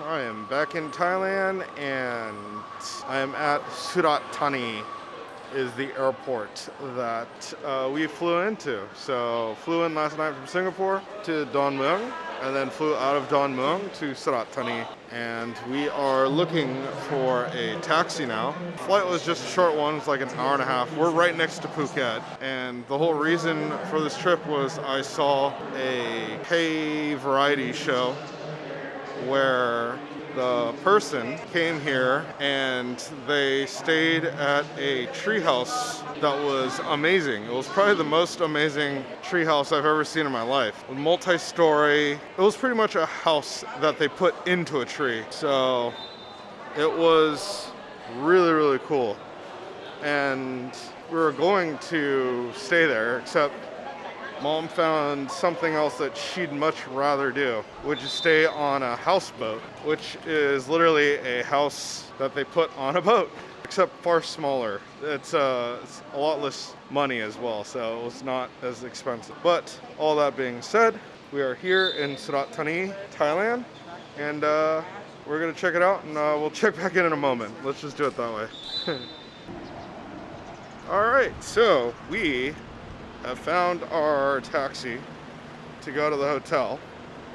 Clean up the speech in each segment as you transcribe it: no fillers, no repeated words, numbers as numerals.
I am back in Thailand and I am at Surat Thani is the airport that we flew into. So flew in last night from Singapore to Don Mueang and then flew out of Don Mueang to Surat Thani. And we are looking for a taxi now. Flight was just a short one, it's like an hour and a half. We're right next to Phuket. And the whole reason for this trip was I saw a K variety show where the person came here and they stayed at a treehouse that was amazing. It was probably the most amazing treehouse I've ever seen in my life. Multi-story. It was pretty much a house that they put into a tree. So it was really, really cool. And we were going to stay there, except Mom found something else that she'd much rather do, which is stay on a houseboat, which is literally a house that they put on a boat, except far smaller. It's a lot less money as well, so it's not as expensive. But all that being said, we are here in Surat Thani, Thailand, and we're gonna check it out, and we'll check back in a moment. Let's just do it that way. All right, so we have found our taxi to go to the hotel,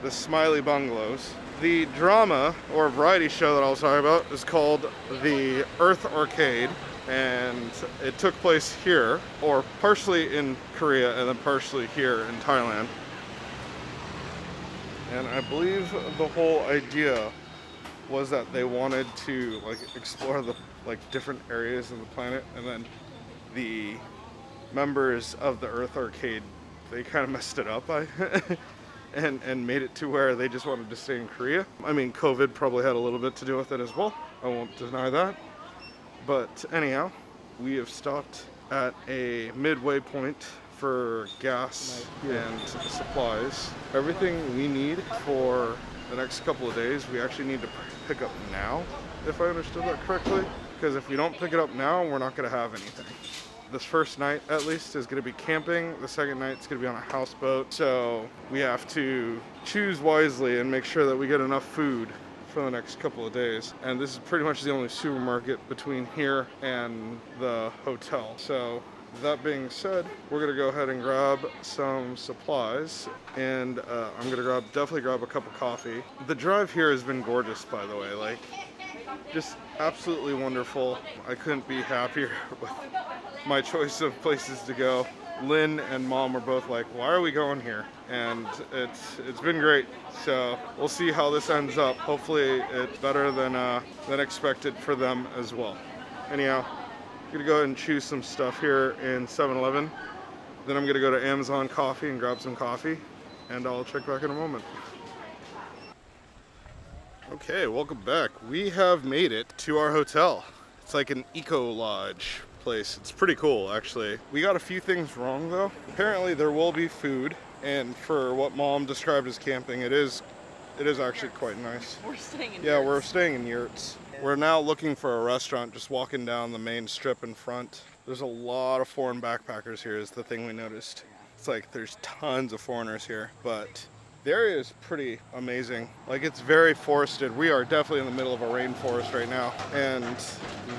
the Smiley Bungalows. The drama or variety show that I was talking about is called the Earth Arcade, and it took place here, or partially in Korea and then partially here in Thailand. And I believe the whole idea was that they wanted to explore the different areas of the planet, and then the members of the Earth Arcade, they kind of messed it up and made it to where they just wanted to stay in Korea. I mean, COVID probably had a little bit to do with it as well. I won't deny that. But anyhow, we have stopped at a midway point for gas and supplies. Everything we need for the next couple of days, we actually need to pick up now, if I understood that correctly. Because if we don't pick it up now, we're not going to have anything. This first night, at least, is going to be camping. The second night is going to be on a houseboat. So we have to choose wisely and make sure that we get enough food for the next couple of days. And this is pretty much the only supermarket between here and the hotel. So that being said, we're going to go ahead and grab some supplies. And I'm going to definitely grab a cup of coffee. The drive here has been gorgeous, by the way. Just absolutely wonderful. I couldn't be happier with my choice of places to go. Lynn and Mom were both like, why are we going here? And it's been great. So we'll see how this ends up. Hopefully it's better than expected for them as well. Anyhow, I'm gonna go ahead and choose some stuff here in 7-Eleven. Then I'm gonna go to Amazon Coffee and grab some coffee, and I'll check back in a moment. Okay, welcome back. We have made it to our hotel. It's like an eco lodge place. It's pretty cool, actually. We got a few things wrong though. Apparently there will be food, and for what Mom described as camping, it is actually quite nice. We're staying in Yeah, yurts. we're staying in yurts. Yeah. We're now looking for a restaurant, just walking down the main strip in front. There's a lot of foreign backpackers here is the thing we noticed. It's like there's tons of foreigners here, but the area is pretty amazing. It's very forested. We are definitely in the middle of a rainforest right now. And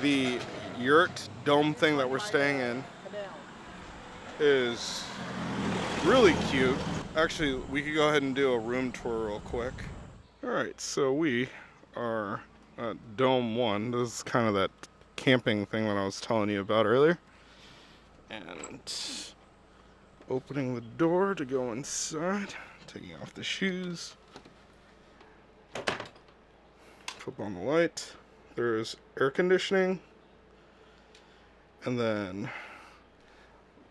the yurt dome thing that we're staying in is really cute. Actually, we could go ahead and do a room tour real quick. All right, so we are at Dome 1. This is kind of that camping thing that I was telling you about earlier. And opening the door to go inside. Taking off the shoes. Flip on the light. There's air conditioning. And then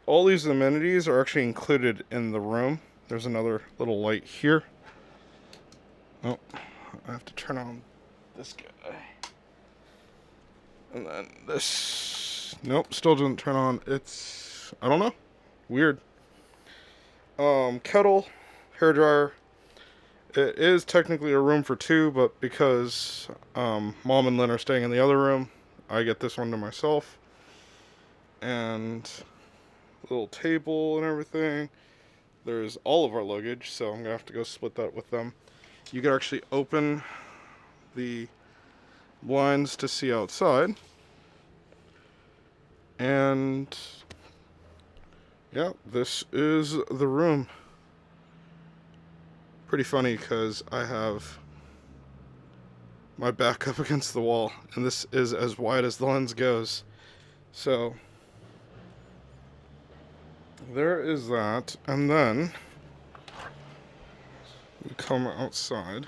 all these amenities are actually included in the room. There's another little light here. Oh, I have to turn on this guy. And then this. Nope, still doesn't turn on. It's, I don't know. Weird. Kettle. Hairdryer. It is technically a room for two, but because Mom and Lynn are staying in the other room, I get this one to myself. And a little table and everything. There's all of our luggage, so I'm gonna have to go split that with them. You can actually open the blinds to see outside. And yeah, this is the room. Pretty funny because I have my back up against the wall, and this is as wide as the lens goes. So there is that, and then we come outside.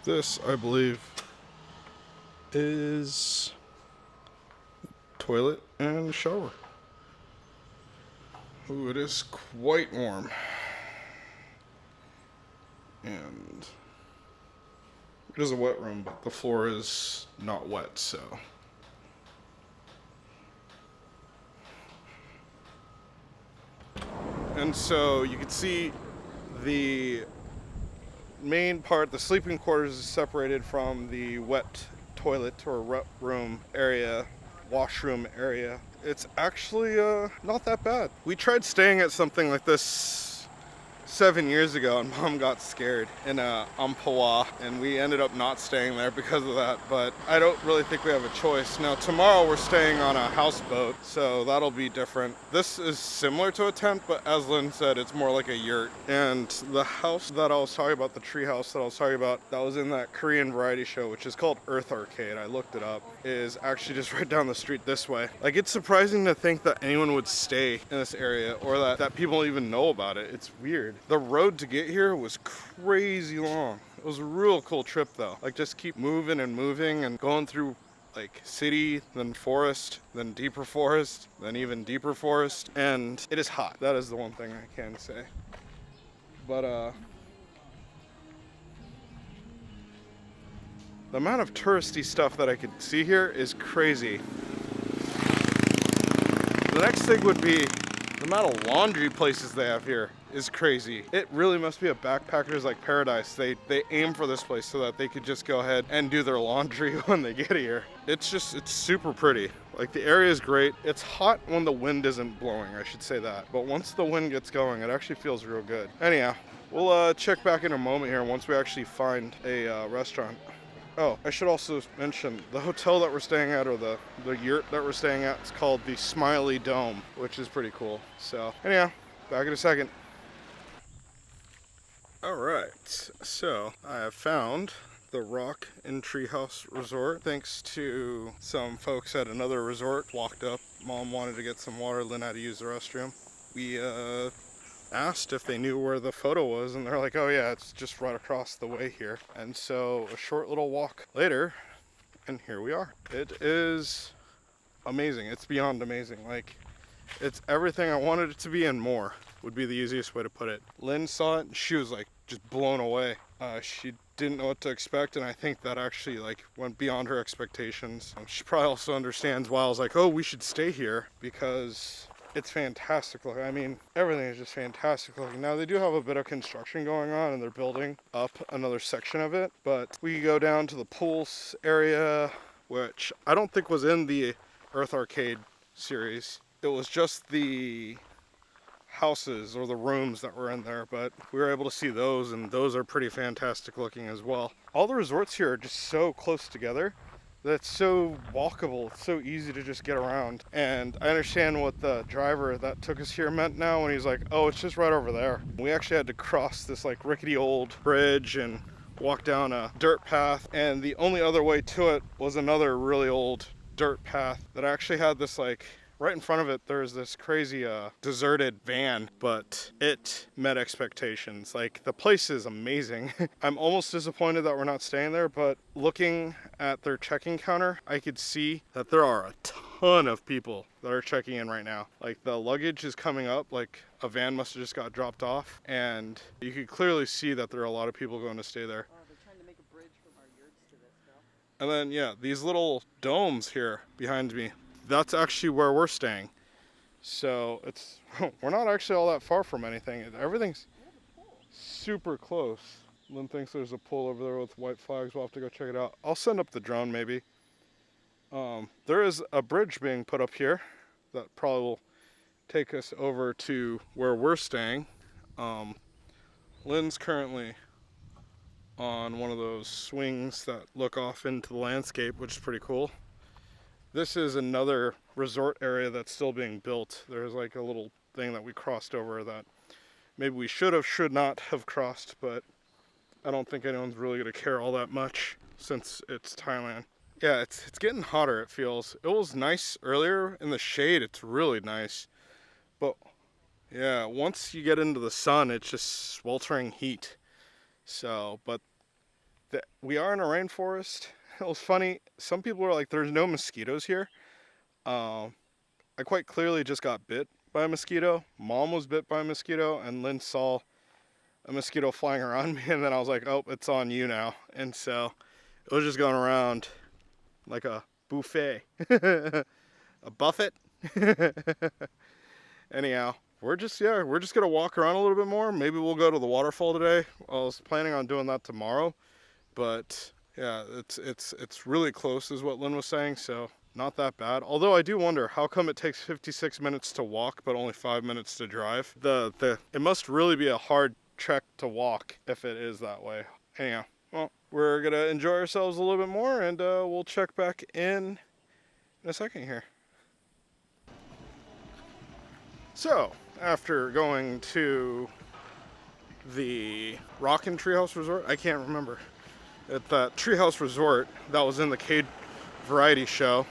This, I believe, is toilet and shower. Ooh, it is quite warm. And it is a wet room, but the floor is not wet, so. And so you can see the main part, the sleeping quarters, is separated from the wet toilet or wet room area, washroom area. It's actually not that bad. We tried staying at something like this 7 years ago, and Mom got scared in Amphawa, and we ended up not staying there because of that. But I don't really think we have a choice. Now tomorrow we're staying on a houseboat, so that'll be different. This is similar to a tent, but as Lynn said, it's more like a yurt. And the house that I was talking about, the tree house that I was talking about, that was in that Korean variety show, which is called Earth Arcade, I looked it up, is actually just right down the street this way. Like, it's surprising to think that anyone would stay in this area, or that people even know about it. It's weird. The road to get here was crazy long. It was a real cool trip though. Like, just keep moving and moving and going through like city, then forest, then deeper forest, then even deeper forest. And it is hot. That is the one thing I can say. But the amount of touristy stuff that I could see here is crazy. The next thing would be the amount of laundry places they have here is crazy. It really must be a backpacker's like paradise. They aim for this place so that they could just go ahead and do their laundry when they get here. It's super pretty. Like, the area is great. It's hot when the wind isn't blowing, I should say that. But once the wind gets going, it actually feels real good. Anyhow, we'll check back in a moment here once we actually find a restaurant. Oh, I should also mention, the hotel that we're staying at, or the yurt that we're staying at, is called the Smiley Dome, which is pretty cool. So, anyhow, back in a second. Alright, so I have found the Rock and Treehouse Resort. Thanks to some folks at another resort, walked up. Mom wanted to get some water, Lynn had to use the restroom. We asked if they knew where the photo was, and they're like, oh yeah, it's just right across the way here. And so a short little walk later, and here we are. It is amazing. It's beyond amazing. Like, it's everything I wanted it to be and more, would be the easiest way to put it. Lynn saw it and she was like just blown away. She didn't know what to expect, and I think that actually like went beyond her expectations. She probably also understands why I was like, oh, we should stay here, because it's fantastic looking. I mean, everything is just fantastic looking. Now, they do have a bit of construction going on, and they're building up another section of it, but we go down to the pools area, which I don't think was in the Earth Arcade series. It was just the houses or the rooms that were in there, but we were able to see those, and those are pretty fantastic looking as well. All the resorts here are just so close together that it's so walkable. It's so easy to just get around. And I understand what the driver that took us here meant now when he's like, oh, it's just right over there. We actually had to cross this like rickety old bridge and walk down a dirt path, and the only other way to it was another really old dirt path that actually had this like, right in front of it, there's this crazy deserted van, but it met expectations. Like, the place is amazing. I'm almost disappointed that we're not staying there, but looking at their check-in counter, I could see that there are a ton of people that are checking in right now. Like, the luggage is coming up, like a van must have just got dropped off, and you could clearly see that there are a lot of people going to stay there. Oh, they're trying to make a bridge from our yurts to this, bro. And then, yeah, these little domes here behind me, that's actually where we're staying. So it's, we're not actually all that far from anything. Everything's super close. Lynn thinks there's a pool over there with white flags. We'll have to go check it out. I'll send up the drone maybe. There is a bridge being put up here that probably will take us over to where we're staying. Lynn's currently on one of those swings that look off into the landscape, which is pretty cool. This is another resort area that's still being built. There's like a little thing that we crossed over that maybe we should not have crossed, but I don't think anyone's really gonna care all that much since it's Thailand. Yeah, it's getting hotter, it feels. It was nice earlier in the shade, it's really nice. But yeah, once you get into the sun, it's just sweltering heat. So, but we are in a rainforest. It was funny. Some people were like, there's no mosquitoes here. I quite clearly just got bit by a mosquito. Mom was bit by a mosquito, and Lynn saw a mosquito flying around me, and then I was like, oh, it's on you now. And so it was just going around like a buffet. A buffet. Anyhow, we're just gonna walk around a little bit more. Maybe we'll go to the waterfall today. I was planning on doing that tomorrow, but yeah, it's really close is what Lynn was saying, so not that bad. Although I do wonder how come it takes 56 minutes to walk but only 5 minutes to drive. It must really be a hard trek to walk if it is that way. Anyhow, well, we're gonna enjoy ourselves a little bit more, and we'll check back in a second here. So, after going to the Rockin' Treehouse Resort, I can't remember, at that Treehouse Resort that was in the Cade Variety Show,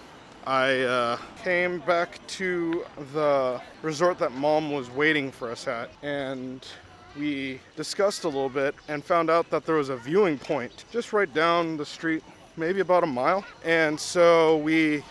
I came back to the resort that Mom was waiting for us at, and we discussed a little bit and found out that there was a viewing point just right down the street, maybe about a mile. And so we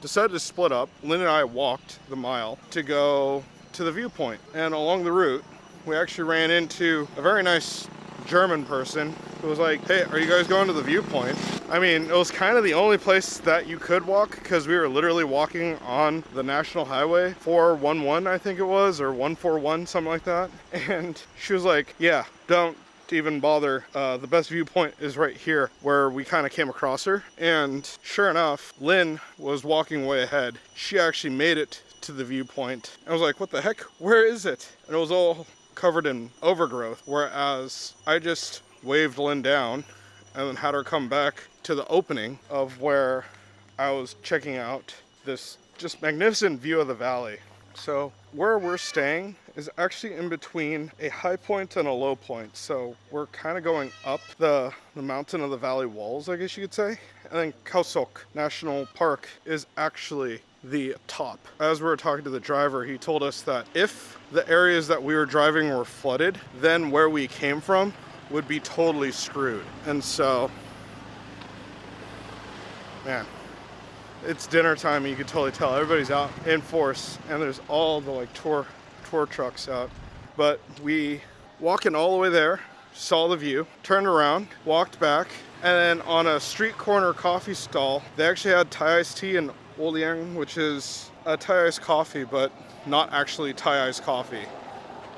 decided to split up. Lynn and I walked the mile to go to the viewpoint. And along the route, we actually ran into a very nice German person who was like, hey, are you guys going to the viewpoint? I mean, it was kind of the only place that you could walk because we were literally walking on the National Highway 411, I think it was, or 141, something like that. And she was like, yeah, don't even bother. The best viewpoint is right here, where we kind of came across her. And sure enough, Lynn was walking way ahead. She actually made it to the viewpoint. I was like, what the heck? Where is it? And it was all covered in overgrowth, whereas I just waved Lynn down and then had her come back to the opening of where I was checking out this just magnificent view of the valley. So where we're staying is actually in between a high point and a low point. So we're kind of going up the mountain of the valley walls, I guess you could say. And then Khao Sok National Park is actually the top. As we were talking to the driver, he told us that if the areas that we were driving were flooded, then where we came from would be totally screwed. And so, man, it's dinner time and you can totally tell everybody's out in force, and there's all the like tour trucks out. But we walking all the way there, saw the view, turned around, walked back, and then on a street corner coffee stall, they actually had Thai iced tea and Oliang, which is a Thai iced coffee, but not actually Thai iced coffee.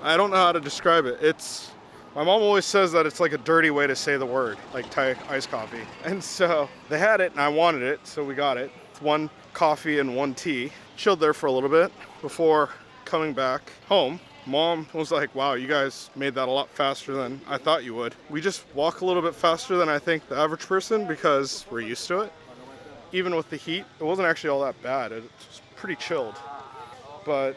I don't know how to describe it. My mom always says that it's like a dirty way to say the word, like Thai iced coffee. And so they had it and I wanted it, so we got it. It's one coffee and one tea. Chilled there for a little bit before coming back home. Mom was like, wow, you guys made that a lot faster than I thought you would. We just walk a little bit faster than I think the average person because we're used to it. Even with the heat, it wasn't actually all that bad. It was pretty chilled. But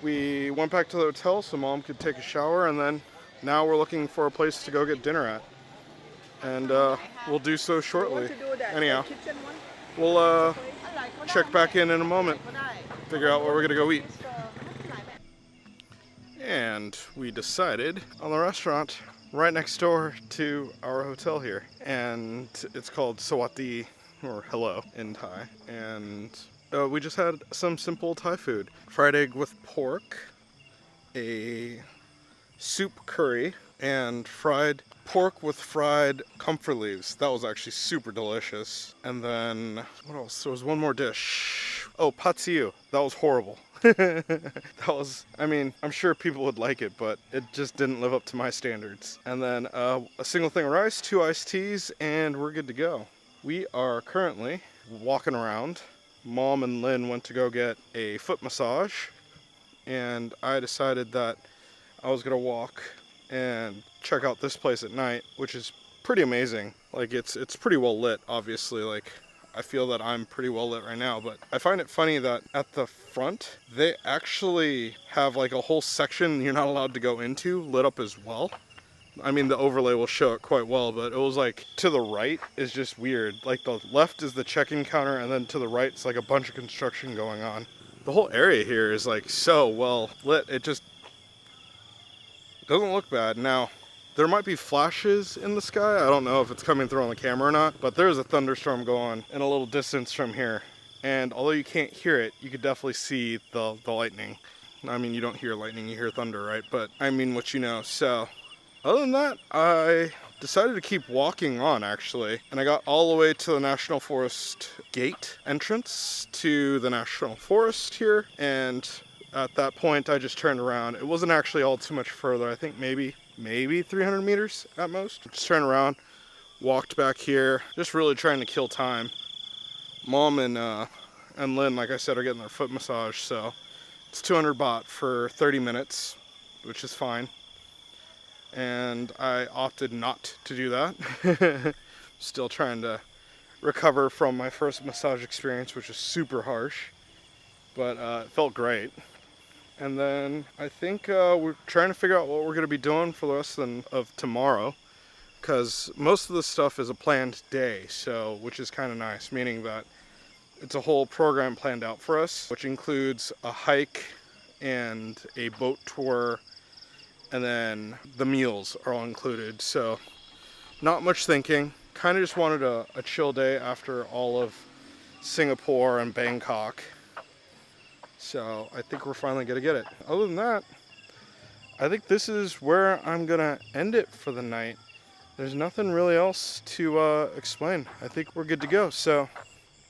we went back to the hotel so Mom could take a shower, and then now we're looking for a place to go get dinner at. And we'll do so shortly. Anyhow, we'll check back in a moment, figure out what we're gonna go eat. And we decided on the restaurant right next door to our hotel here. And it's called Sawati, or hello in Thai. And we just had some simple Thai food. Fried egg with pork, a soup curry, and fried pork with fried comfort leaves. That was actually super delicious. And then, what else? There was one more dish. Oh, pad see ew. That was horrible. I mean, I'm sure people would like it, but it just didn't live up to my standards. And then a single thing of rice, 2 iced teas, and we're good to go. We are currently walking around. Mom and Lynn went to go get a foot massage, and I decided that I was gonna walk and check out this place at night, which is pretty amazing. Like it's pretty well lit, obviously. Like I feel that I'm pretty well lit right now, but I find it funny that at the front they actually have like a whole section you're not allowed to go into lit up as well. I mean, the overlay will show it quite well, but it was like to the right is just weird. Like the left is the check-in counter, and then to the right it's like a bunch of construction going on. The whole area here is like so well lit. It just doesn't look bad. Now, there might be flashes in the sky. I don't know if it's coming through on the camera or not, but there's a thunderstorm going in a little distance from here. And although you can't hear it, you could definitely see the lightning. I mean, you don't hear lightning, you hear thunder, right? But I mean what you know. So other than that, I decided to keep walking on actually. And I got all the way to the National Forest gate entrance to the National Forest here. And at that point, I just turned around. It wasn't actually all too much further. I think maybe 300 meters at most. Just turned around, walked back here, just really trying to kill time. Mom and Lynn, like I said, are getting their foot massage, so it's 200 baht for 30 minutes, which is fine. And I opted not to do that. Still trying to recover from my first massage experience, which was super harsh, but it felt great. And then I think we're trying to figure out what we're going to be doing for the rest of tomorrow, because most of the stuff is a planned day, so which is kind of nice, meaning that it's a whole program planned out for us, which includes a hike and a boat tour, and then the meals are all included. So not much thinking. Kind of just wanted a chill day after all of Singapore and Bangkok. So I think we're finally gonna get it. Other than that, I think this is where I'm gonna end it for the night. There's nothing really else to explain. I think we're good to go. So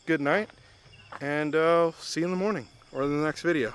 good night, and see you in the morning or in the next video.